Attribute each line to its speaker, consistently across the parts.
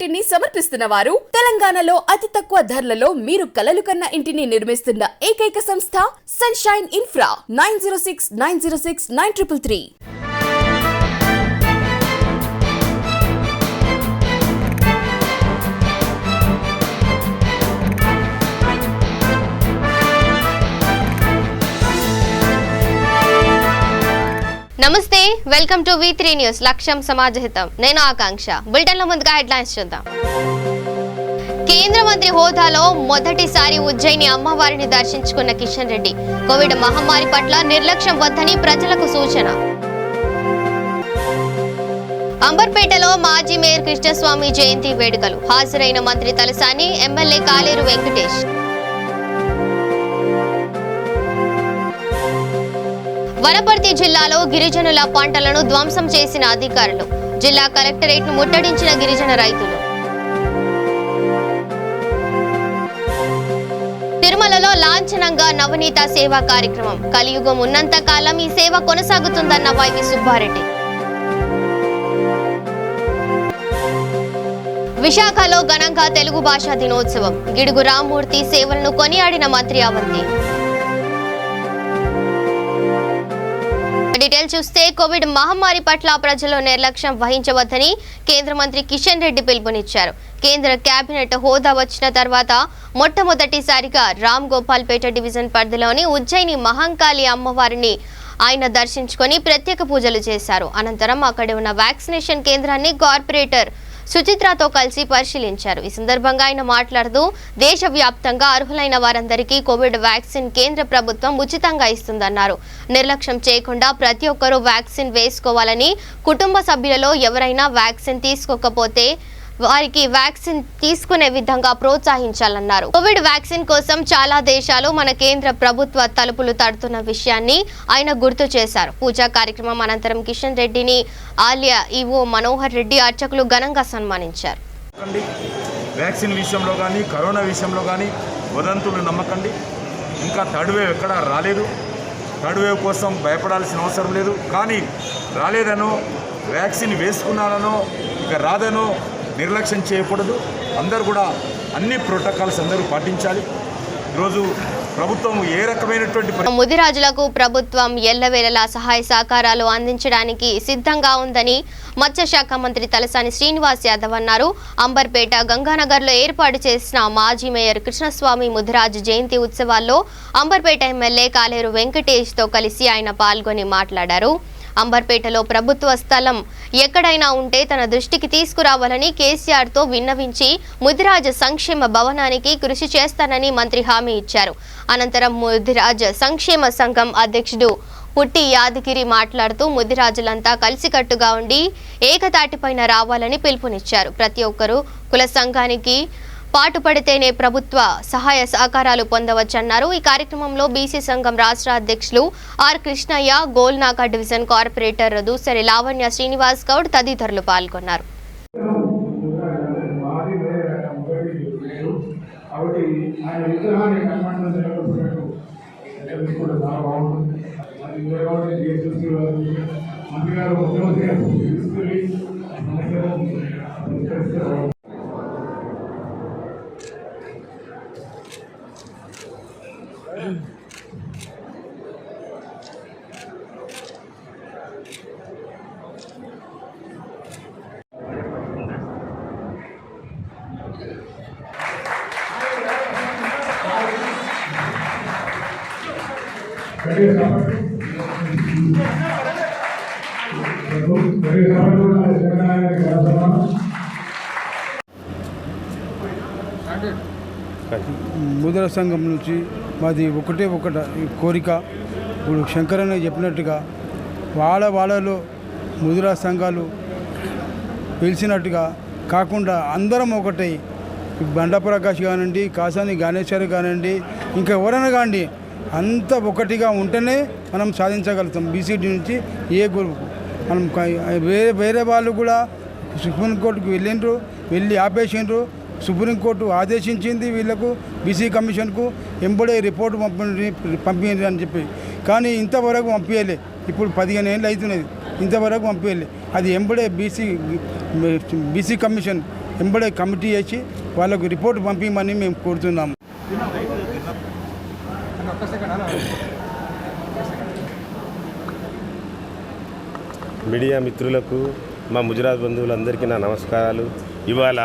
Speaker 1: ఇంటిని సమర్పిస్తున్న వారు తెలంగాణలో అతి తక్కువ ధరలలో మీరు కలలు కన్న ఇంటిని నిర్మిస్తున్న ఏకైక సంస్థ సన్షైన్ ఇన్ఫ్రా 9069069333.
Speaker 2: నమస్తే, వెల్కమ్ టు V3 న్యూస్. లక్ష్యం సమాజహితం. నేను ఆకాంక్ష. బులెటిన్లో ముందుగా హెడ్లైన్స్ చూద్దాం. కేంద్ర మంత్రి హోదాలో మొదటిసారి ఉజ్జయిని అమ్మవారిని దర్శించుకున్న కిషన్ రెడ్డి. కోవిడ్ మహమ్మారి పట్ల నిర్లక్ష్యం వద్దని ప్రజలకు సూచన. అంబర్పేటలో మాజీ మేయర్ కృష్ణస్వామి జయంతి వేడుకలు. హాజరైన మంత్రి తలసాని, ఎమ్మెల్యే కాలేరు వెంకటేష్. వనపర్తి జిల్లాలో గిరిజనుల పంటలను ధ్వంసం చేసిన అధికారులు. జిల్లా కలెక్టరేట్ ను ముట్టడించిన గిరిజన రైతులు. తిరుమలలో లాంఛనంగా నవనీత సేవా కార్యక్రమం. కలియుగం ఉన్నంత కాలం ఈ సేవ కొనసాగుతుందన్న వైవి సుబ్బారెడ్డి. విశాఖలో ఘనంగా తెలుగు భాషా దినోత్సవం. గిడుగు రామ్మూర్తి సేవలను కొనియాడిన మంత్రి అవంతి. డీటెయిల్ చూస్తే, కోవిడ్ మహమ్మారి పట్ల ప్రజలు నిర్లక్ష్యం వహించవద్దని కేంద్ర మంత్రి కిషన్ రెడ్డి పిలుపునిచ్చారు. కేంద్ర కేబినెట్ హోదా వచ్చిన తర్వాత మొట్టమొదటిసారిగా రామ్ గోపాల్పేట డివిజన్ పరిధిలోని ఉజ్జయిని మహంకాళి అమ్మవారిని ఆయన దర్శించుకొని ప్రత్యేక పూజలు చేశారు. అనంతరం అక్కడ ఉన్న వ్యాక్సినేషన్ కేంద్రాన్ని కార్పొరేటర్ సుచిత్రతో కలిసి పరిశీలించారు. ఈ సందర్భంగా ఆయన మాట్లాడుతూ, దేశవ్యాప్తంగా అర్హులైన వారందరికీ కోవిడ్ వ్యాక్సిన్ కేంద్ర ప్రభుత్వం ఉచితంగా ఇస్తుందన్నారు. నిర్లక్ష్యం చేయకుండా ప్రతి ఒక్కరూ వ్యాక్సిన్ వేసుకోవాలని, కుటుంబ సభ్యులలో ఎవరైనా వ్యాక్సిన్ తీసుకోకపోతే వారికి వ్యాక్సిన్ తీసుకునే విధంగా ప్రోత్సహించాలన్నారు. కోవిడ్ వ్యాక్సిన్ కోసం చాలా దేశాలు మన కేంద్ర ప్రభుత్వ తలుపులు తడుతున్న విషయాన్ని ఆయన గుర్తు చేశారు. పూజా కార్యక్రమం అనంతరం కిషన్ రెడ్డిని ఆలయ ఈవో మనోహర్ రెడ్డి అర్చకులు ఘనంగా సన్మానించారు.
Speaker 3: వ్యాక్సిన్ విషయంలో కానీ, కరోనా విషయంలో కానీ వదంతులు నమ్మకండి. ఇంకా థర్డ్ వేవ్ ఎక్కడా రాలేదు. థర్డ్ వేవ్ కోసం భయపడాల్సిన అవసరం లేదు. కానీ రాలేదనో, వ్యాక్సిన్ వేసుకున్నానో, ఇక రాదనో నిర్లక్ష్యం చేయకూడదు. అందరూ కూడా అన్ని ప్రోటోకాల్స్ అందరూ పాటించాలి. ఈరోజు ప్రభుత్వం ఏ రకమైనటువంటి
Speaker 2: ముదిరాజులకు ప్రభుత్వం ఎల్లవేళలా సహాయ సహకారాలు అందించడానికి సిద్ధంగా ఉందని మత్స్యశాఖ మంత్రి తలసాని శ్రీనివాస్ యాదవ్ అన్నారు. అంబర్పేట గంగానగర్లో ఏర్పాటు చేసిన మాజీ మేయర్ కృష్ణస్వామి ముదిరాజు జయంతి ఉత్సవాల్లో అంబర్పేట ఎమ్మెల్యే కాలేరు వెంకటేష్తో కలిసి ఆయన పాల్గొని మాట్లాడారు. అంబర్పేటలో ప్రభుత్వ స్థలం ఎక్కడైనా ఉంటే తన దృష్టికి తీసుకురావాలని కేసీఆర్తో విన్నవించి ముదిరాజ్ సంక్షేమ భవనానికి కృషి చేస్తానని మంత్రి హామీ ఇచ్చారు. అనంతరం ముదిరాజ్ సంక్షేమ సంఘం అధ్యక్షుడు పుట్టి యాదగిరి మాట్లాడుతూ, ముదిరాజులంతా కలిసికట్టుగా ఉండి ఏకతాటిపైన రావాలని పిలుపునిచ్చారు. ప్రతి ఒక్కరూ కుల సంఘానికి పాటుపడితేనే ప్రభుత్వ సహాయ సహకారాలు పొందవచ్చన్నారు. ఈ కార్యక్రమంలో బీసీ సంఘం రాష్ట్ర అధ్యక్షులు R Krishnaiah, Golnaka division corporator Dusari Lavanya Srinivas Goud తదితరులు పాల్గొన్నారు.
Speaker 4: ముదిర సంఘం నుంచి మాది ఒకటే కోరిక. ఇప్పుడు శంకరన్న చెప్పినట్టుగా వాళ్ళలో ముదిర సంఘాలు పిలిచినట్టుగా కాకుండా అందరం ఒకటై, బండ ప్రకాష్ కానివ్వండి, కాసాని గణేశ్వరి కానివ్వండి, ఇంకా ఎవరైనా కానివ్వండి, అంతా ఒకటిగా ఉంటేనే మనం సాధించగలుగుతాం. బీసీడీ నుంచి ఏ గ్రూప్ మనం వేరే వాళ్ళు కూడా సుప్రీంకోర్టుకు వెళ్ళి ఆపేసిండ్రు. సుప్రీంకోర్టు ఆదేశించింది వీళ్లకు, బీసీ కమిషన్కు ఎంబడే రిపోర్టు పంపించండి అని చెప్పి. కానీ ఇంతవరకు పంపించలే. ఇప్పుడు 15 ఏళ్ళు అవుతున్నది, ఇంతవరకు పంపించలే. అది ఎంబడే బీసీ కమిషన్ వెంబడే కమిటీ చేసి వాళ్ళకు రిపోర్ట్ పంపించమని మేము కోరుతున్నాము.
Speaker 5: మీడియా మిత్రులకు, మా ముజరాజ్ బంధువులందరికీ నా నమస్కారాలు. ఇవాళ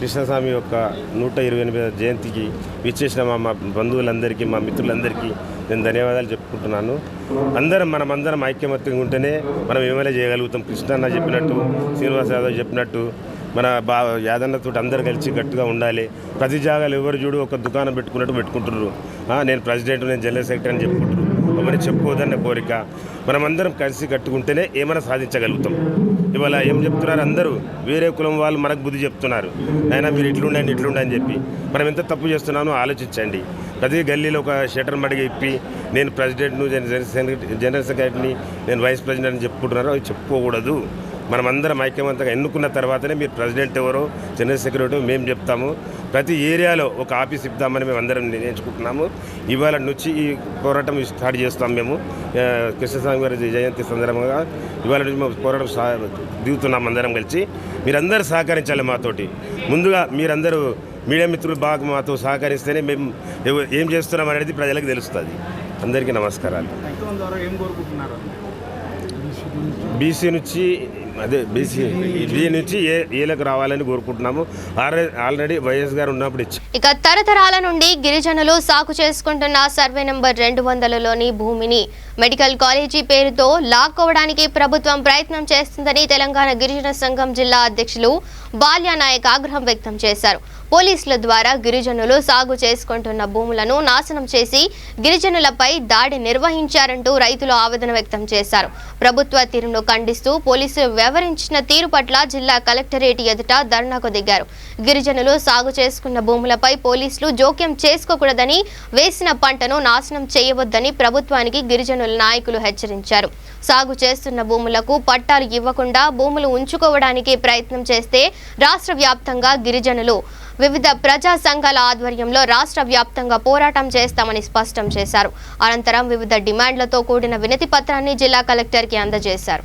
Speaker 5: కృష్ణస్వామి యొక్క 128వ జయంతికి విచ్చేసిన మా బంధువులందరికీ, మా మిత్రులందరికీ నేను ధన్యవాదాలు చెప్పుకుంటున్నాను. మనమందరం ఐక్యమత్యంగా ఉంటేనే మనం ఏమైనా చేయగలుగుతాం. కృష్ణన్న చెప్పినట్టు, శ్రీనివాస్ యాదవ్ చెప్పినట్టు మన యాదన్నతో అందరు కలిసి గట్టిగా ఉండాలి. ప్రతి జాగాలు ఎవరు చూడు ఒక దుకాణం పెట్టుకున్నట్టు పెట్టుకుంటున్నారు. నేను ప్రెసిడెంట్, నేను జనరల్ సెక్రటరీ అని చెప్పుకుంటారు. ఎవరిని చెప్పుకోవద్దన్న కోరిక. మనమందరం కలిసి కట్టుకుంటేనే ఏమైనా సాధించగలుగుతాం. ఇవాళ ఏం చెప్తున్నారు, అందరూ వేరే కులం వాళ్ళు మనకు బుద్ధి చెప్తున్నారు. అయినా మీరు ఇట్లుండండి ఇట్లుండి అని చెప్పి మనం ఎంత తప్పు చేస్తున్నానో ఆలోచించండి. ప్రతి గల్లీలో ఒక షటర్ మడిగా ఇప్పి నేను ప్రెసిడెంట్ను, జనరల్ సెక్రటరీని, నేను వైస్ ప్రెసిడెంట్ అని చెప్పుకుంటున్నారో అవి చెప్పుకోకూడదు. మనమందరం ఐక్యవంతంగా ఎన్నుకున్న తర్వాతనే మీరు ప్రెసిడెంట్ ఎవరో, జనరల్ సెక్రటరీ మేము చెప్తాము. ప్రతి ఏరియాలో ఒక ఆఫీస్ ఇద్దామని మేము అందరం నిర్ణయించుకుంటున్నాము. ఇవాళ నుంచి ఈ పోరాటం స్టార్ట్ చేస్తాం. మేము కృష్ణస్వామి గారి జయంతి సందర్భంగా ఇవాళ నుంచి మేము పోరాటం దిగుతున్నాం. అందరం కలిసి మీరందరూ సహకరించాలి మాతోటి. ముందుగా మీరందరూ మీడియా మిత్రులు బాగా మాతో సహకరిస్తేనే మేము ఏం చేస్తున్నాం అనేది ప్రజలకు తెలుస్తుంది. అందరికీ నమస్కారాలు. బీసీ నుంచి బీ నుంచి ఏలకు రావాలని కోరుకుంటున్నాము. ఆల్రెడీ వైఎస్ గారు ఉన్నప్పుడు
Speaker 2: ఇక తరతరాల నుండి గిరిజనులు సాగు చేసుకుంటున్న సర్వే నంబర్ 200లోని భూమిని మెడికల్ కాలేజీ పేరుతో లాక్కోవడానికి ప్రభుత్వం ప్రయత్నం చేస్తుందని తెలంగాణ గిరిజన సంఘం జిల్లా అధ్యక్షులు బాల్యానాయక్ ఆగ్రహం వ్యక్తం చేశారు. పోలీసుల ద్వారా గిరిజనులు సాగు చేసుకుంటున్న భూములను నాశనం చేసి గిరిజనులపై దాడి నిర్వహించారంటూ రైతులు ఆవేదన వ్యక్తం చేశారు. ప్రభుత్వ తీరును ఖండిస్తూ పోలీసులు వ్యవహరించిన తీరు పట్ల జిల్లా కలెక్టరేట్ ఎదుట ధర్నాకు దిగారు. గిరిజనులు సాగు చేసుకున్న భూములపై పోలీసులు జోక్యం చేసుకోకూడదని, వేసిన పంటను నాశనం చేయవద్దని ప్రభుత్వానికి గిరిజనుల నాయకులు హెచ్చరించారు. సాగు చేస్తున్న భూములకు పట్టాలు ఇవ్వకుండా భూములు ఉంచుకోవడానికి ప్రయత్నం చేస్తే రాష్ట్ర వ్యాప్తంగా గిరిజనులు వివిధ ప్రజా సంఘాల ఆధ్వర్యంలో రాష్ట్ర వ్యాప్తంగా పోరాటం చేస్తామని స్పష్టం చేశారు. అనంతరం వివిధ డిమాండ్లతో కూడిన వినతి పత్రాన్ని జిల్లా కలెక్టర్కి అందజేశారు.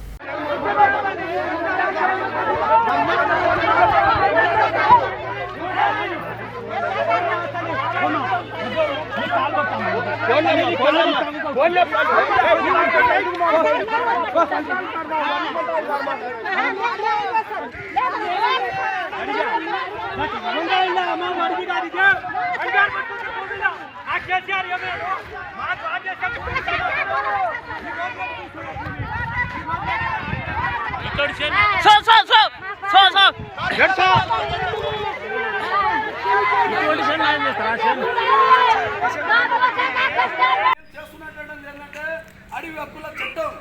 Speaker 6: అడవి హక్కుల చట్టం,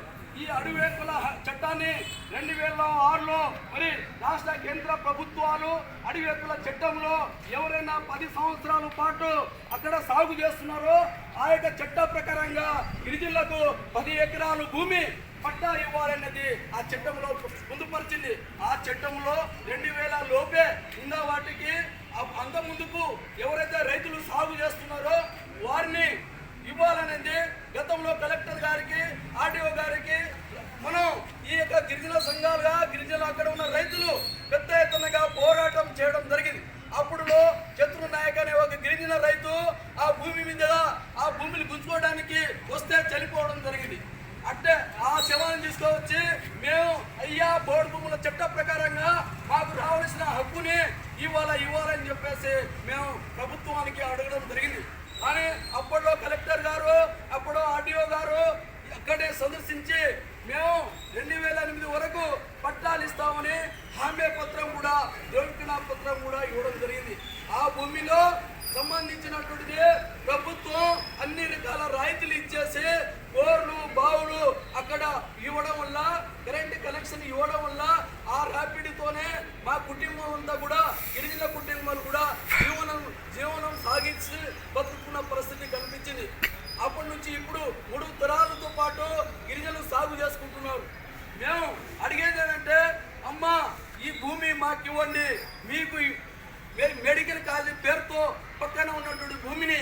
Speaker 6: ఈ అడవి హక్కుల చట్టాన్ని 2006లో మరి రాష్ట్ర కేంద్ర ప్రభుత్వాలు అడవి హక్కుల చట్టంలో ఎవరైనా 10 సంవత్సరాల పాటు అక్కడ సాగు చేస్తున్నారో ఆ యొక్క చట్ట ప్రకారంగా గిరిజనులకు 10 ఎకరాలు భూమి పట్టా ఇవ్వాలన్నది ఆ చట్టంలో పొందుపరిచింది. ఆ చట్టంలో 2000 లోపే ఉన్న వాటికి అంత ముందుకు ఎవరైతే రైతులు సాగు చేస్తున్నారో వారిని ఇవ్వాలనేది గతంలో కలెక్టర్ గారికి, ఆర్డీఓ గారికి మనం ఈ యొక్క గిరిజన సంఘాలుగా గిరిజనులు అక్కడ ఉన్న రైతులు పెద్ద ఎత్తునగా పోరాటం చేయడం జరిగింది. అప్పుడులో చతురు నాయక్ అనే ఒక గిరిజన రైతు ఆ భూమి మీద ఆ భూమిని గుంజుకోవడానికి వస్తే చనిపోవడం జరిగింది. అంటే ఆ శవాన్ని తీసుకువచ్చి మేము అయ్యా బోర్డు భూముల చట్ట ప్రకారంగా మాకు రావాల్సిన హక్కుని ఇవ్వాలని చెప్పేసి మేము ప్రభుత్వానికి అడగడం జరిగింది. కానీ అప్పట్లో కలెక్టర్ గారు, అప్పుడు ఆర్డీఓ గారు అక్కడే సందర్శించి మేము 2008 వరకు పట్టాలు ఇస్తామని హామీ పత్రం కూడా, ధృవీకరణ పత్రం కూడా ఇవ్వడం జరిగింది. ఆ భూమిలో సంబంధించినటువంటిది ప్రభుత్వం అన్ని రకాల రాయితీలు ఇచ్చేసి బోర్లు, బావులు అక్కడ ఇవ్వడం వల్ల, కరెంట్ కనెక్షన్ ఇవ్వడం వల్ల ఆ రాపిడితోనే మా కుటుంబం అంతా కూడా, గిరిజన కుటుంబాలు కూడా జీవనం సాగించి బతుకున్న పరిస్థితి కనిపించింది. అప్పటి నుంచి ఇప్పుడు 3 తరాలతో పాటు గిరిజనులు సాగు చేసుకుంటున్నారు. మేము అడిగేది ఏంటంటే, అమ్మా ఈ భూమి మాకు ఇవ్వండి, మీకు మెడికల్ కాలేజీ పేరుతో పక్కన ఉన్నటువంటి భూమిని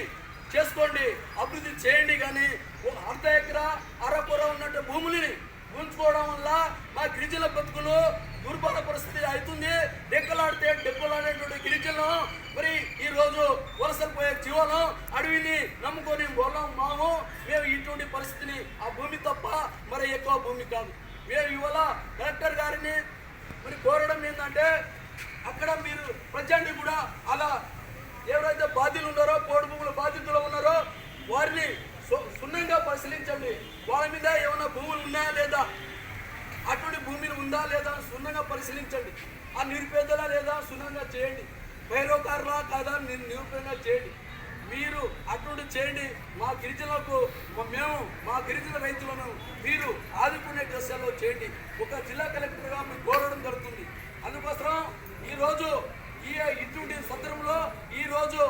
Speaker 6: చేసుకోండి, అభివృద్ధి చేయండి. కానీ 1/2 ఎకరా అరకొర ఉన్నట్టు భూములని ఉంచుకోవడం వల్ల మా గిరిజనుల బతుకులు దుర్భర పరిస్థితి అవుతుంది. డెక్కలాడితే డెక్కలాడేటువంటి గిరిజనులు మరి ఈ రోజు వలసలు పోయే జీవాలు అడవిని నమ్ముకొని బోలం మాము. మేము ఇటువంటి పరిస్థితిని ఆ భూమి తప్ప మరి ఎక్కువ భూమి కాదు. మేము ఇవాళ కలెక్టర్ గారిని మరి కోరడం ఏంటంటే అక్కడ మీరు ప్రజెంట్ కూడా అలా ఎవరైతే బాధ్యులు ఉన్నారో పోడు భూముల బాధితులు ఉన్నారో వారిని సున్నంగా పరిశీలించండి. వాళ్ళ మీద ఏమైనా భూములు ఉన్నాయా లేదా, అటువంటి భూమిని ఉందా లేదా సున్నంగా పరిశీలించండి. ఆ నిరుపేదలా లేదా సున్నంగా చేయండి. పైరోకారులా కాదా నిరుపేదగా చేయండి. మీరు అటువంటి చేయండి. మా గిరిజనులకు మేము మా గిరిజన రైతులను మీరు ఆదుకునే దశలో చేయండి. ఒక జిల్లా కలెక్టర్గా మీకు కోరడం జరుగుతుంది. అందుకోసం ఈరోజు ఇటువంటి సందర్భంలో ఈరోజు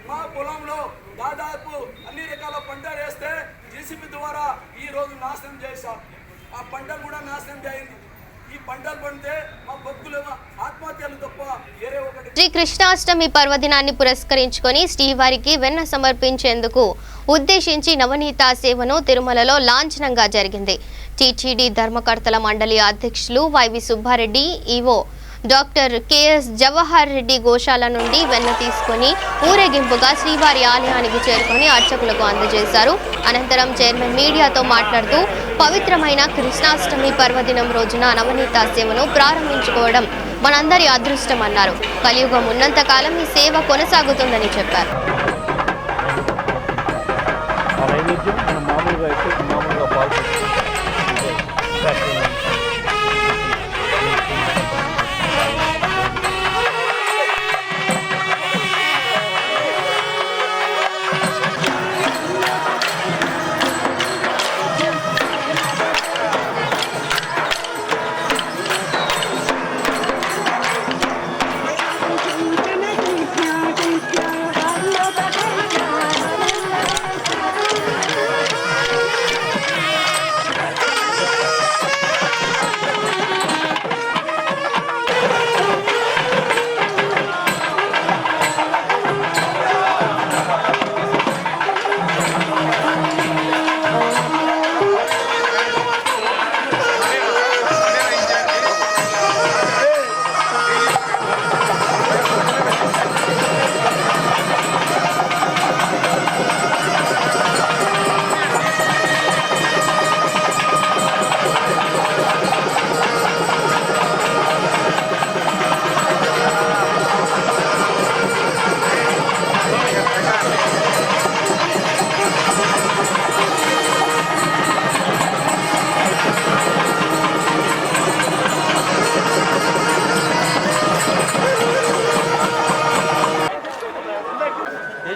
Speaker 6: మా పొలంలో దాదాపు అన్ని రకాల పంటలు వేస్తే జేసీబీ ద్వారా ఈరోజు నాశనం చేశాం. ఆ పంటలు కూడా నాశనం చేయింది. ఈ పంటలు పండితే మా బతుకులు ఆత్మహత్యలు తప్ప వేరే ఒకటి.
Speaker 2: శ్రీ కృష్ణాష్టమి పర్వదినాన్ని పురస్కరించుకొని శ్రీవారికి వెన్న సమర్పించేందుకు ఉద్దేశించి నవనీత సేవను తిరుమలలో లాంఛనంగా జరిగింది. టీటీడీ ధర్మకర్తల మండలి అధ్యక్షులు YV Subba Reddy, EO doctor KS Jawahar Reddy గోశాల నుండి వెన్న తీసుకుని ఊరేగింపుగా శ్రీవారి ఆలయానికి చేరుకొని అర్చకులకు అందజేశారు. అనంతరం చైర్మన్ మీడియాతో మాట్లాడుతూ పవిత్రమైన కృష్ణాష్టమి పర్వదినం రోజున నవనీత సేవను ప్రారంభించుకోవడం మనందరి అదృష్టమన్నారు. కలియుగం ఉన్నంతకాలం ఈ సేవ కొనసాగుతుందని చెప్పారు.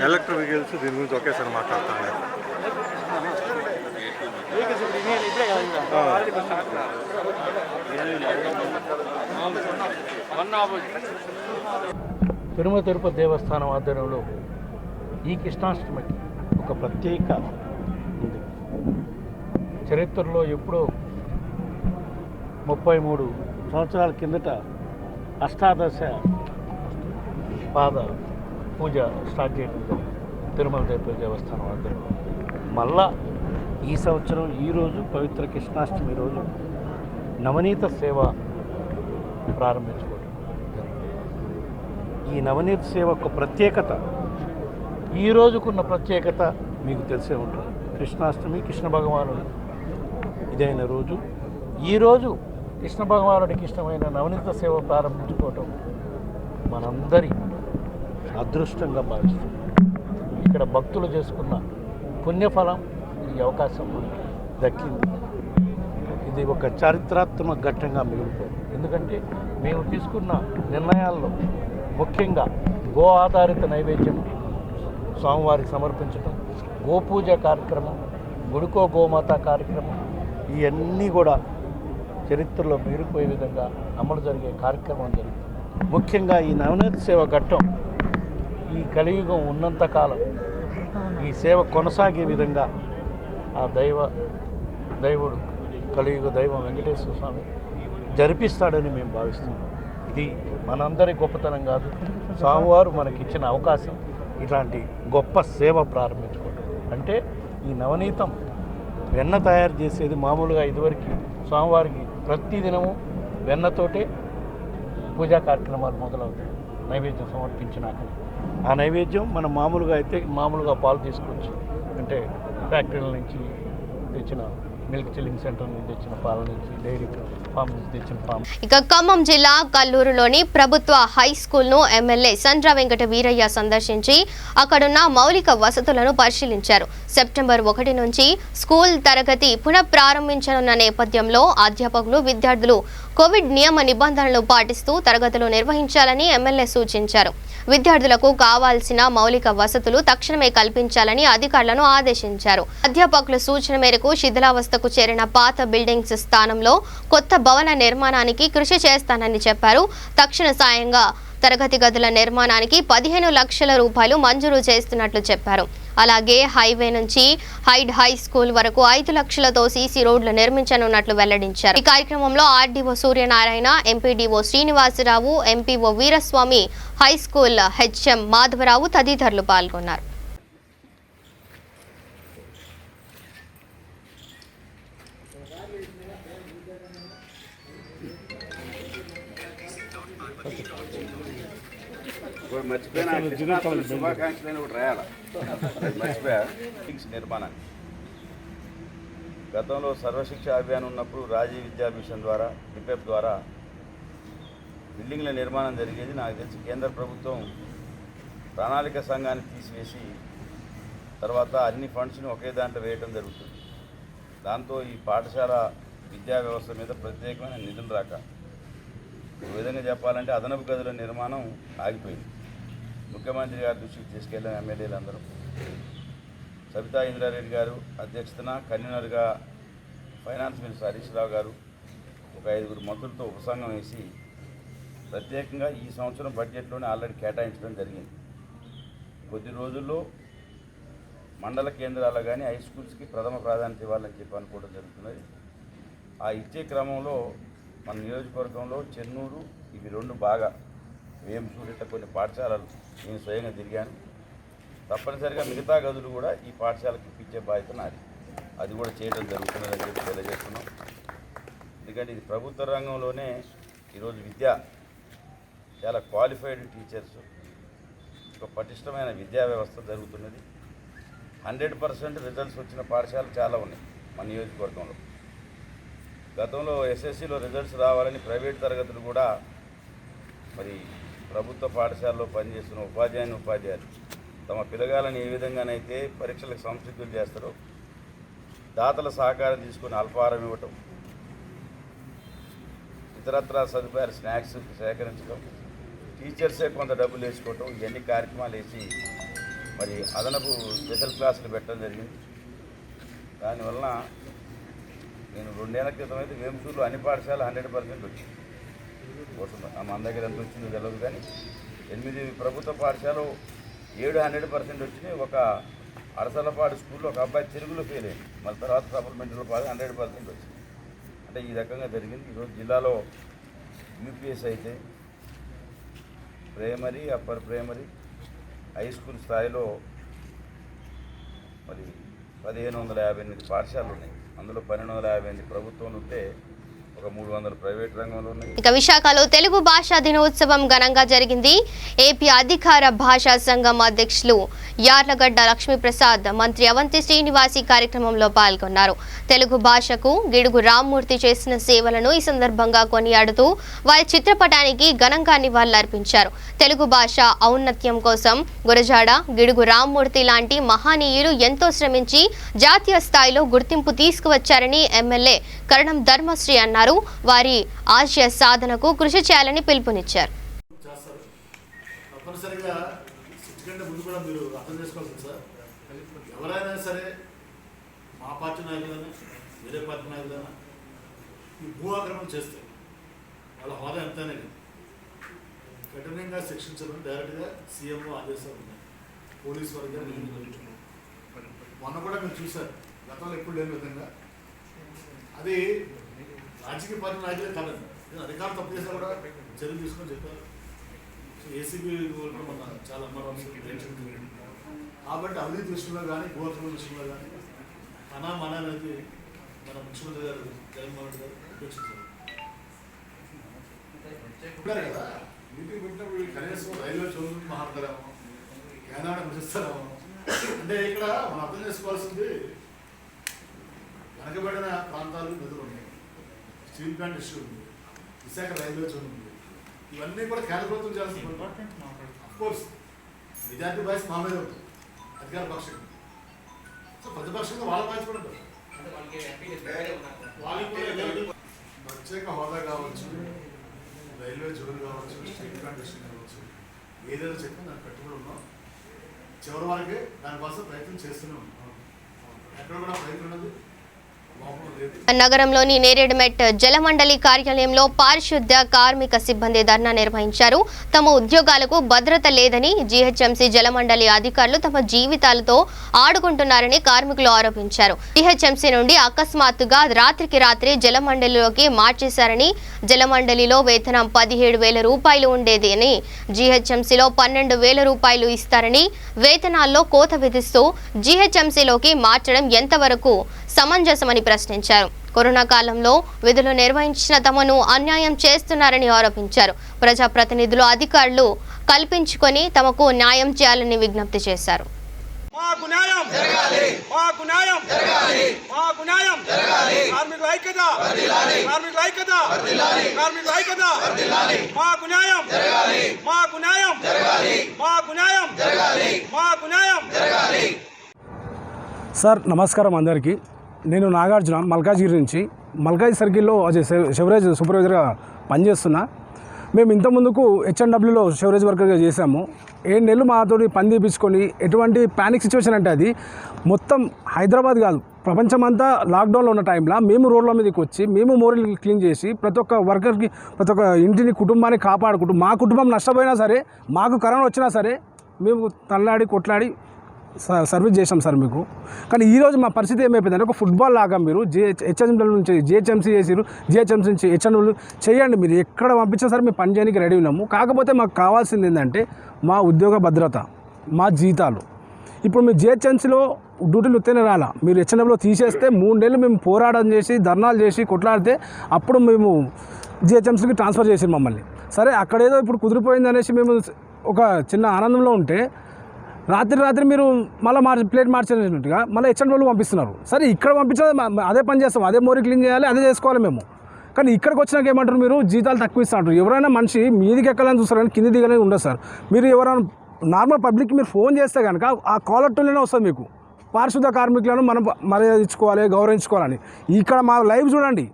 Speaker 7: ఎలక్ట్రిక్ వెహికల్స్ దీని గురించి ఒకేసారి మాట్లాడుతున్నాను.
Speaker 8: తిరుపతి దేవస్థానం ఆధ్వర్యంలో ఈ కృష్ణాష్టమికి ఒక ప్రత్యేక ఉంది. చరిత్రలో ఎప్పుడో 33 సంవత్సరాల కిందట అష్టాదశ పాద పూజ స్టార్ట్ చేయడం తిరుమల తిరుపతి దేవస్థానం ఆధ్వర్యంలో మళ్ళా ఈ సంవత్సరం ఈరోజు పవిత్ర కృష్ణాష్టమి రోజు నవనీత సేవ ప్రారంభించుకోవడం జరిగింది. ఈ నవనీత సేవ ఒక ప్రత్యేకత, ఈ రోజుకున్న ప్రత్యేకత మీకు తెలిసే ఉంటుంది. కృష్ణాష్టమి కృష్ణ భగవానుడు ఇదైన రోజు. ఈరోజు కృష్ణ భగవానుడికి ఇష్టమైన నవనీత సేవ ప్రారంభించుకోవటం మనందరి అదృష్టంగా భావిస్తుంది. ఇక్కడ భక్తులు చేసుకున్న పుణ్యఫలం ఈ అవకాశం మనకి దక్కింది. ఇది ఒక చారిత్రాత్మక ఘట్టంగా మిగిలిపోయింది. ఎందుకంటే మేము తీసుకున్న నిర్ణయాల్లో ముఖ్యంగా గో ఆధారిత నైవేద్యం స్వామివారికి సమర్పించడం, గోపూజ కార్యక్రమం, గుడికో గోమాత కార్యక్రమం, ఇవన్నీ కూడా చరిత్రలో మిగిలిపోయే విధంగా అమలు జరిగే కార్యక్రమం జరుగుతుంది. ముఖ్యంగా ఈ నవనీత సేవ ఘట్టం ఈ కలియుగం ఉన్నంతకాలం ఈ సేవ కొనసాగే విధంగా ఆ దైవుడు కలియుగ దైవం వెంకటేశ్వర స్వామి జరిపిస్తాడని మేము భావిస్తున్నాం. ఇది మనందరి గొప్పతనం కాదు, స్వామివారు మనకిచ్చిన అవకాశం ఇట్లాంటి గొప్ప సేవ ప్రారంభించుకోవడం. అంటే ఈ నవనీతం వెన్న తయారు చేసేది మామూలుగా ఇదివరకు స్వామివారికి ప్రతిదినము వెన్నతోటే పూజా కార్యక్రమాలు మొదలవుతాయి నైవేద్యం సమర్పించినాక. ఆ నైవేద్యం మనం మామూలుగా పాలు తీసుకోవచ్చు, అంటే ఫ్యాక్టరీల నుంచి తెచ్చిన మిల్క్ చిల్లింగ్ సెంటర్ నుంచి తెచ్చిన పాల నుంచి, డైరీ ఫామ్ నుంచి తెచ్చిన పాలు.
Speaker 2: ఇక ఖమ్మం జిల్లా కల్లూరులోని ప్రభుత్వ హై స్కూల్ను ఎమ్మెల్యే సండ్ర వెంకట వీరయ్య సందర్శించి అక్కడున్న మౌలిక వసతులను పరిశీలించారు. సెప్టెంబర్ 1 నుంచి స్కూల్ తరగతి పునఃప్రారంభించనున్న నేపథ్యంలో అధ్యాపకులు, విద్యార్థులు కోవిడ్ నియమ నిబంధనలు పాటిస్తూ తరగతులు నిర్వహించాలని ఎమ్మెల్యే సూచించారు. విద్యార్థులకు కావాల్సిన మౌలిక వసతులు తక్షణమే కల్పించాలని అధికారులను ఆదేశించారు. అధ్యాపకుల సూచన మేరకు శిథిలావస్థకు చేరిన పాత బిల్డింగ్స్ స్థానంలో కొత్త భవన నిర్మాణానికి కృషి చేస్తానని చెప్పారు. తక్షణ సాయంగా తరగతి గదుల నిర్మాణానికి 15 లక్షల రూపాయలు మంజూరు చేస్తున్నట్లు చెప్పారు. అలాగే హైవే నుంచి హైడ్ హై స్కూల్ వరకు 5 లక్షలతో సీసీ రోడ్లు నిర్మించనున్నట్లు వెల్లడించారు. ఈ కార్యక్రమంలో RDO Suryanarayana, MPDO Srinivasa Rao, MPO Veeraswamy, high school HM Madhava Rao తదితరులు పాల్గొన్నారు.
Speaker 9: గతంలో సర్వశిక్ష అభియాన్ ఉన్నప్పుడు రాజీవ్ విద్యా మిషన్ ద్వారా, డిపెప్ ద్వారా బిల్డింగ్ల నిర్మాణం జరిగేది. నాకు తెలిసి కేంద్ర ప్రభుత్వం ప్రణాళిక సంఘాన్ని తీసివేసి తర్వాత అన్ని ఫండ్స్ని ఒకే దాంట్లో వేయడం జరుగుతుంది. దాంతో ఈ పాఠశాల విద్యా వ్యవస్థ మీద ప్రత్యేకమైన నిధులు రాక, ఒక విధంగా చెప్పాలంటే అదనపు గదుల నిర్మాణం ఆగిపోయింది. ముఖ్యమంత్రి గారి దృష్టికి తీసుకెళ్లిన ఎమ్మెల్యేలందరూ, సబితా ఇంద్రారెడ్డి గారు అధ్యక్షతన కన్వీనర్గా ఫైనాన్స్ మినిస్టర్ హరీష్ రావు గారు ఒక 5 మంత్రులతో ఉపసంఘం వేసి ప్రత్యేకంగా ఈ సంవత్సరం బడ్జెట్లోనే ఆల్రెడీ కేటాయించడం జరిగింది. కొద్ది రోజుల్లో మండల కేంద్రాల్లో కానీ హై స్కూల్స్కి ప్రథమ ప్రాధాన్యత ఇవ్వాలని చెప్పి అనుకోవడం జరుగుతున్నది. ఆ ఇచ్చే క్రమంలో మన నియోజకవర్గంలో చెన్నూరు, ఇవి 2 బాగా వేంసూరు ఇట్లా కొన్ని పాఠశాలలు నేను స్వయంగా తిరిగాను. తప్పనిసరిగా మిగతా గదులు కూడా ఈ పాఠశాలకు ఇప్పించే బాధ్యత నాది. అది కూడా చేయడం జరుగుతున్నదని చెప్పి తెలియజేస్తున్నాం. ఎందుకంటే ఇది ప్రభుత్వ రంగంలోనే ఈరోజు విద్య చాలా క్వాలిఫైడ్ టీచర్స్, ఒక పటిష్టమైన విద్యా వ్యవస్థ జరుగుతున్నది. 100% రిజల్ట్స్ వచ్చిన పాఠశాలలు చాలా ఉన్నాయి మన నియోజకవర్గంలో. గతంలో ఎస్ఎస్సిలో రిజల్ట్స్ రావాలని ప్రైవేట్ తరగతులు కూడా మరి ప్రభుత్వ పాఠశాలలో పనిచేస్తున్న ఉపాధ్యాయులు తమ పిల్లగాలని ఏ విధంగానైతే పరీక్షలకు సంసిద్ధులు చేస్తారో, దాతల సహకారం తీసుకుని అల్పాహారం ఇవ్వటం, ఇతరత్ర సదుపాయాలు స్నాక్స్ సేకరించడం, టీచర్సే కొంత డబ్బులు వేసుకోవటం, ఇవన్నీ కార్యక్రమాలు వేసి మరి అదనపు స్పెషల్ క్లాసులు పెట్టడం జరిగింది. దానివలన నేను 2 ఏళ్ల క్రితం అయితే వేంసూరులో అన్ని పాఠశాలలు 100% వచ్చింది. మన దగ్గర ఎంత వచ్చిందో తెలియదు కానీ 8 ప్రభుత్వ పాఠశాలలు 100% వచ్చినాయి. ఒక అరసలపాడు స్కూల్లో ఒక అబ్బాయి తెలుగులో ఫెయిల్ అయింది, మళ్ళీ తర్వాత సప్లిమెంటరీలో 100% వచ్చింది. అంటే ఈ రకంగా జరిగింది. ఈరోజు జిల్లాలో యూపీఎస్ అయితే primary, upper primary, high school స్థాయిలో మరి 1558 పాఠశాలలు ఉన్నాయి. అందులో 1258 ప్రభుత్వంలో ఉంటే ఒక 300 ప్రైవేట్ రంగంలో ఉన్నాయి.
Speaker 2: ఇక విశాఖలో తెలుగు భాషా దినోత్సవం ఘనంగా జరిగింది. ఏపీ అధికార భాషా సంఘం అధ్యక్షులు యార్లగడ్డ లక్ష్మీప్రసాద్, మంత్రి అవంతి శ్రీనివాస్ ఈ కార్యక్రమంలో పాల్గొన్నారు. తెలుగు భాషకు గిడుగు రామ్మూర్తి చేసిన సేవలను ఈ సందర్భంగా కొనియాడుతూ వారి చిత్రపటానికి ఘనంగా నివాళులర్పించారు. తెలుగు భాష ఔన్నత్యం కోసం గురజాడ, గిడుగు రామ్మూర్తి లాంటి మహనీయులు ఎంతో శ్రమించి జాతీయ స్థాయిలో గుర్తింపు తీసుకువచ్చారని ఎమ్మెల్యే కరణం ధర్మశ్రీ అన్నారు. వారి ఆశయ సాధనకు కృషి చేయాలని పిలుపునిచ్చారు.
Speaker 10: తప్పనిసరిగా సిద్ధికంటే ముందు కూడా మీరు అర్థం చేసుకోవాల్సింది సార్, ఎవరైనా సరే మా పార్టీ నాయకులైనా వేరే పార్టీ నాయకులైనా ఈ భూ ఆక్రమణ చేస్తే వాళ్ళ హోదా ఎంతైనా కఠినంగా శిక్షించాలని డైరెక్ట్గా సీఎం ఆదేశాలు ఉన్నాయి. పోలీసు వర్గా మొన్న కూడా మీరు చూశారు, గతంలో ఎప్పుడు లేని విధంగా. అది రాజకీయ పార్టీ నాయకులే కాదండి, అధికారులు తప్పు చేసినా కూడా చర్యలు తీసుకొని చెప్పారు. ఏసీబీ మన చాలా కాబట్టి అవినీతి విషయంలో కానీ భూఆక్రమణ విషయంలో కానీ మన అనేది మన ముఖ్యమంత్రి గారు జగన్మోహన్ రెడ్డి గారు ఉపేక్షించారు. చెప్పారు కదా, మీటింగ్ పెట్టినప్పుడు కనీసం రైల్వే చదువులు మాట్లాడతారేమో, కేంద్రాన్ని ప్రశ్నిస్తారేమో. అంటే ఇక్కడ మనం అర్థం చేసుకోవాల్సింది, వెనకబడిన ప్రాంతాలు నిధులు ఉన్నాయి, స్టీల్ ప్లాంట్ ఇష్యూ ఉంది, విశాఖ రైల్వే జోన్ ఉంది. ఇవన్నీ కూడా కేంద్ర ప్రభుత్వం చేస్తుంది. అఫ్కోర్స్ మెజార్టీ వాయిస్ మా మీద ఉంటుంది, అధికార పక్షం. సో ప్రతిపక్షంగా వాళ్ళ వాయిస్ కూడా ఉంటుంది. ప్రత్యేక హోదా కావచ్చు, రైల్వే జోన్ కావచ్చు, స్టీల్ ప్లాంట్ ఇష్యూ కావచ్చు, ఏదైనా చెప్పి దాన్ని పెట్టుబడి ఉన్నాం. చివరి వరకే దానికోసం ప్రయత్నం చేస్తూనే ఉన్నాం. ఎక్కడ కూడా ప్రయత్నం ఉన్నది
Speaker 2: నగరంలోని నేరేడుమెట్ జలమండలి కార్యాలయంలో పారిశుద్ధ్య కార్మిక సిబ్బంది ధర్నా నిర్వహించారు. తమ ఉద్యోగాలకు భద్రత లేదని జీహెచ్ఎంసీ జలమండలి అధికారులు తమ జీవితాలతో ఆడుకుంటున్నారని కార్మికులు ఆరోపించారు. జీహెచ్ఎంసీ నుండి అకస్మాత్తుగా రాత్రికి రాత్రి జలమండలిలోకి మార్చేశారని, జలమండలిలో వేతనం 17,000 రూపాయలు ఉండేది అని, జీహెచ్ఎంసీలో 12,000 రూపాయలు ఇస్తారని, వేతనాల్లో కోత విధిస్తూ జీహెచ్ఎంసీలోకి మార్చడం ఎంతవరకు సమంజసమని ప్రశ్నించారు. కరోనా కాలంలో విధులు నిర్వహించిన తమను అన్యాయం చేస్తున్నారని ఆరోపించారు. ప్రజాప్రతినిధులు అధికారులు కల్పించుకొని తమకు న్యాయం చేయాలని విజ్ఞప్తి చేశారు.
Speaker 6: మాకు న్యాయం జరగాలి, మాకు న్యాయం జరగాలి, మాకు న్యాయం జరగాలి. కార్మికుల ఐక్యత వర్ధిల్లాలి, కార్మికుల ఐక్యత వర్ధిల్లాలి, కార్మికుల ఐక్యత వర్ధిల్లాలి. మాకు న్యాయం జరగాలి, మాకు న్యాయం జరగాలి, మాకు న్యాయం జరగాలి, మాకు న్యాయం జరగాలి.
Speaker 11: సార్ నమస్కారం అందరికీ. నేను నాగార్జున మల్కాజ్గిరి నుంచి, మల్కాజ్ సర్కిల్లో షెవరేజ్ సూపర్వైజర్గా పనిచేస్తున్నా. మేము ఇంతకుముందుకు హెచ్ఎన్డబ్ల్యూలో షెవరేజ్ వర్కర్గా చేశాము. 7 నెలలు మాతోటి పని తీపించుకొని, ఎటువంటి ప్యానిక్ సిచ్యువేషన్ అంటే అది మొత్తం హైదరాబాద్ కాదు ప్రపంచమంతా లాక్డౌన్లో ఉన్న టైంలో మేము రోడ్ల మీదకి వచ్చి మేము మోరీలు క్లీన్ చేసి ప్రతి ఒక్క వర్కర్కి, ప్రతి ఒక్క ఇంటిని, కుటుంబాన్ని కాపాడుకుంటూ, మా కుటుంబం నష్టపోయినా సరే, మాకు కరోనా వచ్చినా సరే మేము తల్లాడి కొట్లాడి సర్వీస్ చేసాం సార్ మీకు. కానీ ఈరోజు మా పరిస్థితి ఏమైపోయిందంటే, ఒక ఫుట్బాల్ లాగా మీరు హెచ్ఎంసీ నుంచి జిహెచ్ఎంసీ చేసిరు, జిహెచ్ఎంసీ నుంచి హెచ్ఎన్డబ్ల్యూ చేయండి, మీరు ఎక్కడ పంపించినా సరే మేము పని చేయడానికి రెడీ ఉన్నాము. కాకపోతే మాకు కావాల్సింది ఏంటంటే మా ఉద్యోగ భద్రత, మా జీతాలు. ఇప్పుడు మీరు జిహెచ్ఎంసీలో డ్యూటీలు వస్తేనే రాలా, మీరు హెచ్ఎన్డబ్ల్యూలో తీసేస్తే 3 నెలలు మేము పోరాటం చేసి ధర్నాలు చేసి కొట్లాడితే అప్పుడు మేము జిహెచ్ఎంసీకి ట్రాన్స్ఫర్ చేసారు మమ్మల్ని. సరే అక్కడేదో ఇప్పుడు కుదిరిపోయింది అనేసి మేము ఒక చిన్న ఆనందంలో ఉంటే, రాత్రి మీరు మళ్ళీ ప్లేట్ మార్చేసినట్టుగా మళ్ళీ హెచ్ఎన్డబ్ల్యూ పంపిస్తున్నారు. సరే ఇక్కడ పంపించేది అదే పని చేస్తాం, అదే మోరీ క్లీన్ చేయాలి, అదే చేసుకోవాలి మేము. కానీ ఇక్కడికి వచ్చినాక ఏమంటారు, మీరు జీతాలు తక్కువ ఇస్తూ ఉంటారు. ఎవరైనా మనిషి మీదికి ఎక్కాలని చూస్తారు కానీ కింది దిగాలని ఉండదు సార్. మీరు ఎవరైనా నార్మల్ పబ్లిక్కి మీరు ఫోన్ చేస్తే కనుక ఆ కాలర్ టోన్లోనే వస్తుంది మీకు, పారిశుద్ధ కార్మికులను మనం మర్యాద ఇచ్చుకోవాలి, గౌరవించుకోవాలని. ఇక్కడ మా లైవ్ చూడండి,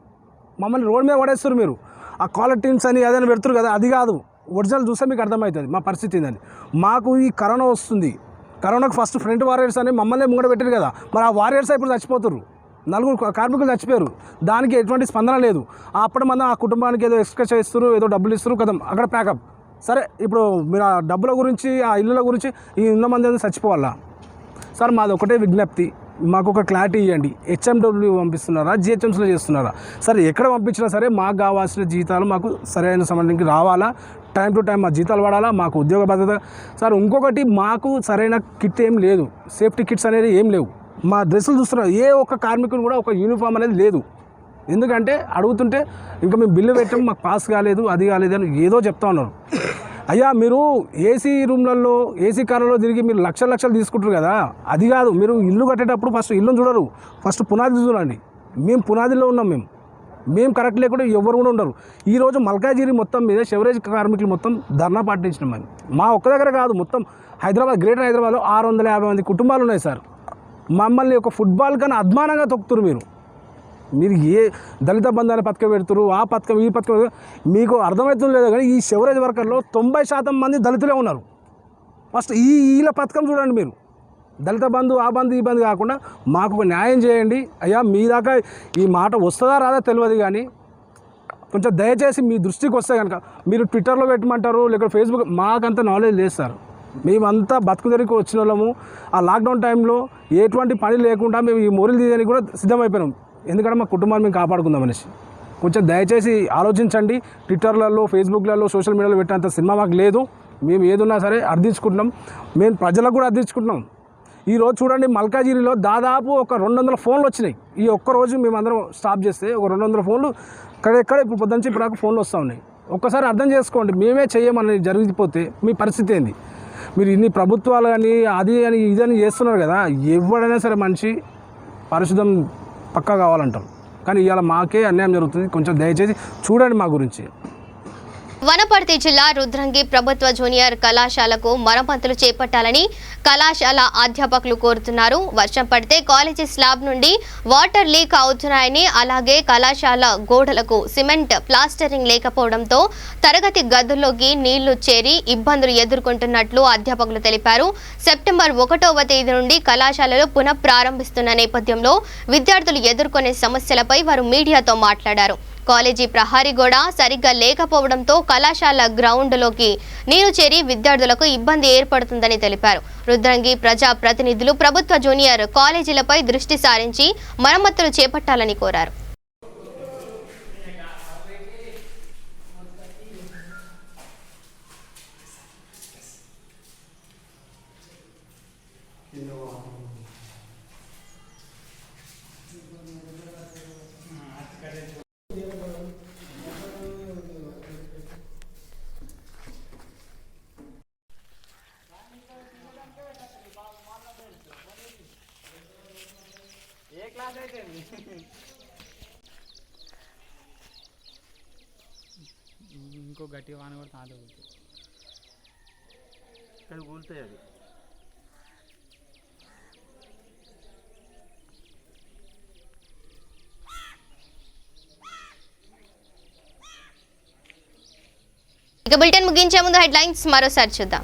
Speaker 11: మమ్మల్ని రోడ్ మీద పడేస్తారు మీరు. ఆ కాలర్ టీమ్స్ అని ఏదైనా పెడుతున్నారు కదా, అది కాదు. ఒరిజినల్ చూస్తే మీకు అర్థమవుతుంది మా పరిస్థితి ఏందని. మాకు ఈ కరోనా వస్తుంది, కరోనాకు ఫస్ట్ ఫ్రంట్ వారియర్స్ అని మమ్మల్ని ముంగడ పెట్టారు కదా, మరి ఆ వారియర్స్ ఇప్పుడు చచ్చిపోతారు. 4 కార్మికులు చచ్చిపోయారు, దానికి ఎటువంటి స్పందన లేదు. అప్పుడు మనం ఆ కుటుంబానికి ఏదో ఎక్స్ట్రా చేస్తారు, ఏదో డబ్బులు ఇస్తారు కదా, అక్కడ ప్యాకప్. సరే ఇప్పుడు మీరు ఆ డబ్బుల గురించి, ఆ ఇళ్ళ గురించి ఈ 100 మంది చచ్చిపోవాలా సార్? మాది ఒకటే విజ్ఞప్తి, మాకు ఒక క్లారిటీ ఇవ్వండి. హెచ్ఎండబ్ల్యూ పంపిస్తున్నారా, జిహెచ్ఎంసీలో చేస్తున్నారా? సరే ఎక్కడ పంపించినా సరే మాకు కావాల్సిన జీతాలు మాకు సరైన సమయానికి రావాలా, టైం టు టైం మా జీతాలు పడాలా, మాకు ఉద్యోగ భద్రత. సార్ ఇంకొకటి, మాకు సరైన కిట్ ఏం లేదు, సేఫ్టీ కిట్స్ అనేది ఏం లేవు. మా డ్రెస్సులు చూస్తున్నారు, ఏ ఒక్క కార్మికులు కూడా ఒక యూనిఫామ్ అనేది లేదు. ఎందుకంటే అడుగుతుంటే ఇంకా మేము బిల్లు పెట్టాం, మాకు పాస్ కాలేదు, అది కాలేదు అని ఏదో చెప్తా ఉన్నారు. అయ్యా మీరు ఏసీ రూమ్లలో, ఏసీ కార్లలో తిరిగి మీరు లక్షలు తీసుకుంటారు కదా, అది కాదు. మీరు ఇల్లు కట్టేటప్పుడు ఫస్ట్ ఇల్లును చూడరు, ఫస్ట్ పునాది చూడండి. మేము పునాదిలో ఉన్నాం, మేము కరెక్ట్ లేకుండా ఎవరు కూడా ఉండరు. ఈరోజు మల్కాజిగిరి మొత్తం మీద షెవరేజ్ కార్మికులు మొత్తం ధర్నా పాటించినాం మేము. మా ఒక్క దగ్గర కాదు, మొత్తం హైదరాబాద్, గ్రేటర్ హైదరాబాద్లో 650 మంది కుటుంబాలు ఉన్నాయి సార్. మమ్మల్ని ఒక ఫుట్బాల్ కన్నా అద్మానంగా తొక్కుతారు మీరు. ఏ దళిత బంధాన్ని పథకం పెడుతురు, ఆ పథకం ఈ పథకం, మీకు అర్థమవుతుంది లేదు. కానీ ఈ షెవరేజ్ వర్కర్లో 90% మంది దళితులే ఉన్నారు. ఫస్ట్ వీళ్ళ పథకం చూడండి మీరు. దళిత బంధు, ఆ బంధు, ఈ బంధు కాకుండా మాకు ఒక న్యాయం చేయండి అయ్యా. మీ దాకా ఈ మాట వస్తుందా రాదా తెలియదు, కానీ కొంచెం దయచేసి మీ దృష్టికి వస్తే కనుక మీరు ట్విట్టర్లో పెట్టమంటారు, లేకపోతే ఫేస్బుక్, మాకంత నాలెడ్జ్ లేదు సార్. మేమంతా బతుకు తెరికి వచ్చిన వాళ్ళము. ఆ లాక్డౌన్ టైంలో ఎటువంటి పని లేకుండా మేము ఈ మోరీలు తీయడానికి కూడా సిద్ధమైపోయినాం. ఎందుకంటే మా కుటుంబాన్ని మేము కాపాడుకుందాం అనేసి. కొంచెం దయచేసి ఆలోచించండి. ట్విట్టర్లలో, ఫేస్బుక్లలో, సోషల్ మీడియాలో పెట్టేంత సినిమా మాకు లేదు. మేము ఏదున్నా సరే అర్థించుకుంటున్నాం, మేము ప్రజలకు కూడా అర్థించుకుంటున్నాం. ఈరోజు చూడండి, మల్కాజిగిరిలో దాదాపు ఒక 200 ఫోన్లు వచ్చినాయి. ఈ ఒక్కరోజు మేము అందరం స్టాప్ చేస్తే ఒక 200 ఫోన్లు ఎక్కడ ఇప్పుడు పొద్దున్న నుంచి ఇప్పుడు ఫోన్లు వస్తూ ఉన్నాయి. ఒక్కసారి అర్థం చేసుకోండి. మేమే చేయమని జరిగిపోతే మీ పరిస్థితి ఏంది? మీరు ఇన్ని ప్రభుత్వాలు కానీ అది అని ఇదని చేస్తున్నారు కదా. ఎవడైనా సరే మనిషి పరిశుద్ధం పక్కా కావాలంటాం, కానీ ఇవాళ మాకే అన్యాయం జరుగుతుంది. కొంచెం దయచేసి చూడండి మా గురించి.
Speaker 2: వనపర్తి జిల్లా రుద్రంగి ప్రభుత్వ జూనియర్ కళాశాలకు మరమ్మతులు చేపట్టాలని కళాశాల అధ్యాపకులు కోరుతున్నారు. వర్షం పడితే కాలేజీ స్లాబ్ నుండి వాటర్ లీక్ అవుతున్నాయని, అలాగే కళాశాల గోడలకు సిమెంట్ ప్లాస్టరింగ్ లేకపోవడంతో తరగతి గదుల్లోకి నీళ్లు చేరి ఇబ్బందులు ఎదుర్కొంటున్నట్లు అధ్యాపకులు తెలిపారు. సెప్టెంబర్ 1వ తేదీ నుండి కళాశాలలు పునః ప్రారంభిస్తున్న నేపథ్యంలో విద్యార్థులు ఎదుర్కొనే సమస్యలపై వారు మీడియాతో మాట్లాడారు. కాలేజీ ప్రహారీ గోడ సరిగ్గా లేకపోవడంతో కళాశాల గ్రౌండ్లోకి నీరు చేరి విద్యార్థులకు ఇబ్బంది ఏర్పడుతుందని తెలిపారు. రుద్రంగి ప్రజా ప్రతినిధులు ప్రభుత్వ జూనియర్ కాలేజీలపై దృష్టి సారించి మరమ్మతులు చేపట్టాలని కోరారు.
Speaker 12: ఇంకో గట్టి వాన కూడా తాడు ఇక్కడ కూలుతాయి. అది
Speaker 2: ఇక బులెటిన్ ముగించే ముందు హెడ్లైన్స్ మరోసారి చూద్దాం.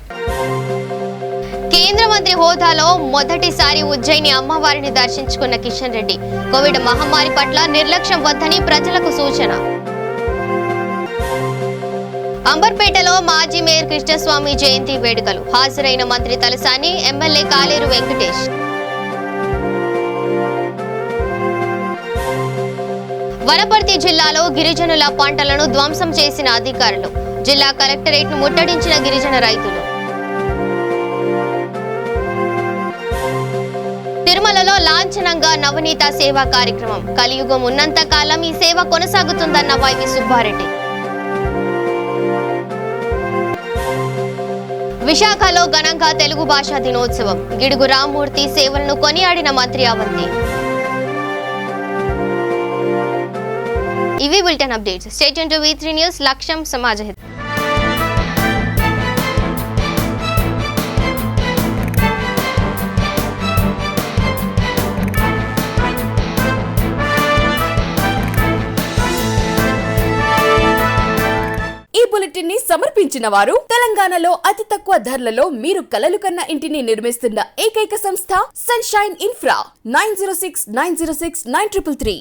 Speaker 2: కేంద్ర మంత్రి హోదాలో మొదటిసారి ఉజ్జయిని అమ్మవారిని దర్శించుకున్న కిషన్ రెడ్డి. కోవిడ్ మహమ్మారి పట్ల నిర్లక్ష్యం వద్దని ప్రజలకు సూచన. అంబర్పేటలో మాజీ మేయర్ కృష్ణస్వామి జయంతి వేడుకలు. హాజరైన మంత్రి తలసాని, ఎమ్మెల్యే కాలేరు వెంకటేష్. వనపర్తి జిల్లాలో గిరిజనుల పంటలను ధ్వంసం చేసిన అధికారులు. జిల్లా కలెక్టరేట్ను ముట్టడించిన గిరిజన రైతులు. తిరుమలలో లాంఛనంగా నవనీత సేవా కార్యక్రమం. కలియుగం ఉన్నంత కాలం ఈ సేవ కొనసాగుతుందన్న వైవి సుబ్బారెడ్డి. విశాఖలో ఘనంగా తెలుగు భాషా దినోత్సవం. గిడుగు రామ్మూర్తి సేవలను కొనియాడిన మంత్రి అవంతి. ఇవి bulletin updates. Stay tuned to V3 news. లక్ష్యం సమాజహితం.
Speaker 1: ఈ బులెటిన్ ని సమర్పించిన వారు తెలంగాణలో అతి తక్కువ ధరలలో మీరు కలలు కన్న ఇంటిని నిర్మిస్తున్న ఏకైక సంస్థ సన్షైన్ ఇన్ఫ్రా. 9069069333.